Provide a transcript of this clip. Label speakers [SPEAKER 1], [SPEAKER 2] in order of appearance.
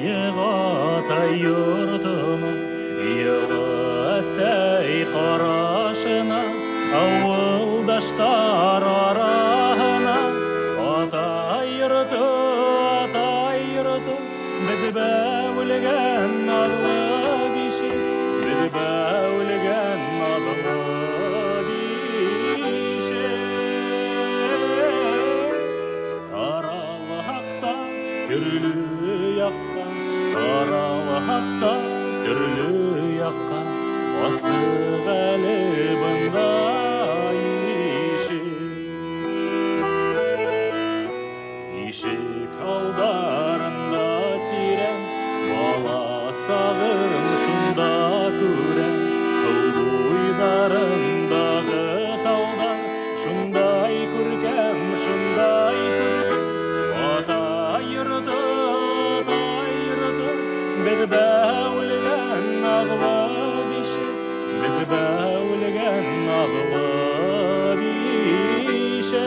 [SPEAKER 1] Атайыға йұртыма елесей қарашына, ауылдаштар арағына. Атай йұрты, біз бәулеген адлы биші, біз бәулеген адлы биші. Таралақта түрлі яққа, таралақта түрлі яққа, асық әлі бұнда іші. Ишек алдарында сирен, бала сағым шында көрен. Бұйдарындағы тауда, шундай көркем, шундай көркем. Атай йұрты, біз бәулген аглы биші, біз бәулген аглы биші.